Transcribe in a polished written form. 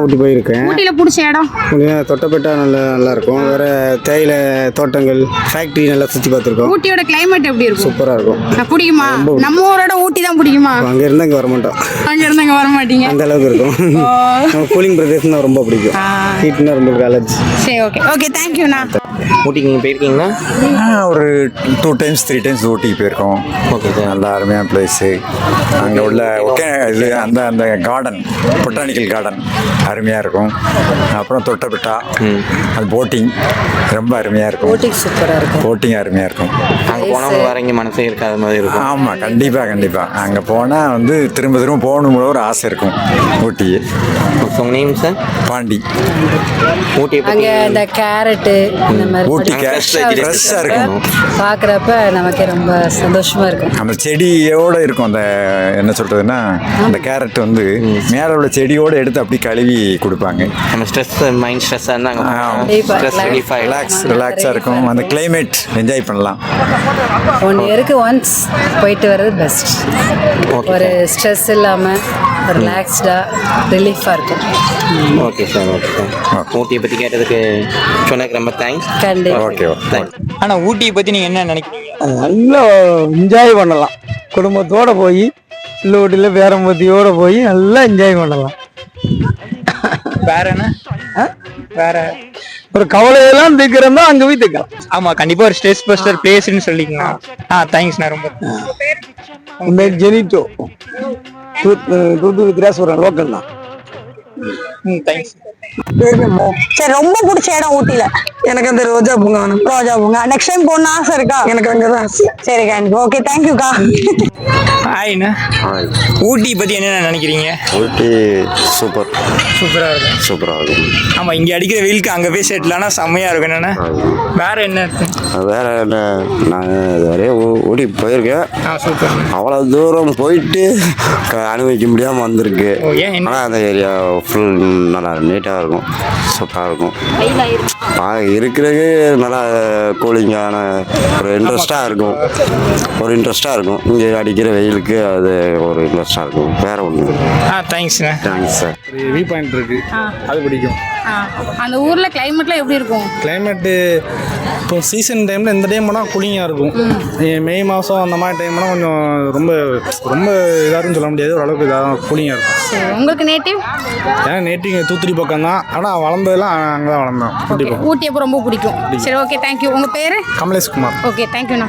ஊட்டி போயிருக்கேன். ஊட்டியில் பிடிச்ச இடம்? தொட்டபெட்டா நல்லா இருக்கும். வேறு தேயிலை தோட்டங்கள், ஃபேக்ட்ரி நல்லா சுற்றி பார்த்துருக்கோம். ஊட்டியோட கிளைமேட் எப்படி இருக்கும்? சூப்பராக இருக்கும். பிடிக்குமா? நம்ம ஊரோட ஊட்டி தான் பிடிக்குமா? அங்கே இருந்து அங்கே வர மாட்டோம். அங்கே இருந்து அங்கே வர மாட்டீங்க? அந்த அளவுக்கு இருக்கும். நம்ம கூலிங் பிரதேசம் தான் ரொம்ப பிடிக்கும். ஹீட்னா ரொம்ப அலர்ஜி. சரி, ஓகே ஓகே, தேங்க்யூண்ணா. ஊட்டிக்கு நீங்கள் போயிருக்கீங்களா? ஒரு 2 times 3 times ஊட்டிக்கு போயிருக்கோம். Okay sir. நல்ல அருமையான பிளேஸு. அங்கே உள்ள இது அந்த கார்டன், பொட்டானிக்கல் கார்டன் அருமையாக இருக்கும். அப்புறம் தொட்டபெட்டா அது போட்டிங் ரொம்ப அருமையாக இருக்கும். போட்டிங் சூப்பராக இருக்கும். போட்டிங் அருமையாக இருக்கும். அங்கே போனால் வேற எங்கே மனசே இருக்காத மாதிரி இருக்கும். ஆமாம், கண்டிப்பாக அங்கே போனால் திரும்ப போகணுங்கிற ஒரு ஆசை இருக்கும் ஊட்டி. உங்கள் நேம் சார்? பாண்டி. ஊட்டி அங்கே இந்த கேரட்டு இந்த மாதிரி ஊட்டி ஃப்ரெஷ்ஷாக இருக்கும். பார்க்குறப்ப நமக்கே ரொம்ப சந்தோஷமாக இருக்கும். அந்த செடியோடு இருக்கும். அந்த என்ன சொல்கிறதுன்னா அந்த கேரட் மேலே உள்ள செடியோடு எடுத்து அப்படி கழுவி கொடுப்பாங்க. நம்ம மைண்ட் ஸ்ட்ரெஸ்ஸாக இருந்தால் ரிலாக்ஸாக இருக்கும். அந்த கிளைமேட் என்ஜாய் பண்ணலாம். 1 yearக்கு ஒன்ஸ் போயிட்டு வர்றது பெஸ்ட். ஒரு ஸ்ட்ரெஸ் இல்லாமல் ரிலாக்ஸ்டாக ரிலீஃபாக இருக்கும். Okay sir, okay sir. ஊட்டியை பற்றி கேட்டதுக்கு சொன்னதுக்கு ரொம்ப தேங்க்ஸ். கண்டிப்பாக. ஓகே. ஆனால் ஊட்டியை பற்றி நீங்கள் என்ன நினைக்கிறீங்க? நல்லா என்ஜாய் பண்ணலாம். குடும்பத்தோடு போய் இல்லை ஊட்டியில் பேரம்பத்தியோடு போய் நல்லா என்ஜாய் பண்ணலாம். வேற என்ன? வேற ஒரு கவலையெல்லாம் தீர்க்கிறதா அங்கே போய் தீர்க்கலாம். ஆமாம், கண்டிப்பாக ஒரு ஸ்ட்ரெஸ் பஸ்டர் பிளேஸ்ன்னு சொல்லிக்கங்க. தேங்க்ஸ்ண்ணா ரொம்ப. ஜெனிட்டோ தூத்துக்குடி திராசுரம் லோக்கல் தான். தேங்க்ஸ். சரி, ரொம்ப பிடிச்ச இடம் ஊட்டியில எனக்கு அந்த ரோஜா பூங்கா வேணும். ரோஜா பூங்கா. நெக்ஸ்ட் டைம் போகணும்னு ஆசை இருக்கா? எனக்கு அங்கதான். சரி, கண்டிப்பா. ஓகே, தேங்க்யூக்கா. ஹாய்ண்ணா. ஊட்டியை பற்றி என்னென்ன நினைக்கிறீங்க? ஊட்டி சூப்பராக இருக்கும். ஆமாம், இங்கே அடிக்கிற வெயிலுக்கு அங்கே போய் செட்டில் ஆனால் செம்மையாக இருக்கும். என்னென்ன வேற என்ன? வேற என்ன, நாங்கள் நிறைய ஊட்டி போயிருக்கேன். சூப்பர். அவ்வளோ தூரம் போயிட்டு அனுபவிக்க முடியாமல் வந்திருக்கு. ஆனால் அந்த ஏரியா ஃபுல் நல்லா நீட்டாக இருக்கும், சூப்பராக இருக்கும். இருக்கிறது நல்லா கூலிங்கான ஒரு இன்ட்ரெஸ்டாக இருக்கும். இங்கே அடிக்கிற வெயிலுக்கு அது ஒரு இன்ட்ரெஸ்டாக இருக்கும். வேற ஒன்று. தேங்க்ஸ்ண்ணா. Thanks sir. வியூ பாயிண்ட் இருக்கு, அது பிடிக்கும். அந்த ஊரில் கிளைமேட்லாம் எப்படி இருக்கும்? கிளைமேட்டு இப்போ சீசன் டைமில் இந்த டைம் போனால் கூலிங்காக இருக்கும். மே மாதம் அந்த மாதிரி டைம்லாம் கொஞ்சம் ரொம்ப ரொம்ப இதாகன்னு சொல்ல முடியாது, ஓரளவுக்கு இதாக கூலிங்காக இருக்கும். சரி, உங்களுக்கு நேட்டிவ்? ஏன்னா நேட்டிவ் தூத்துக்குடி பக்கம் தான், ஆனால் வளர்ந்ததெல்லாம் அங்கே தான் வளர்ந்தோம். ஊட்டி அப்போ ரொம்ப பிடிக்கும். சரி, ஓகே, தேங்க்யூ. உங்கள் பேர்? கமலேஷ் குமார். ஓகே, தேங்க்யூண்ணா.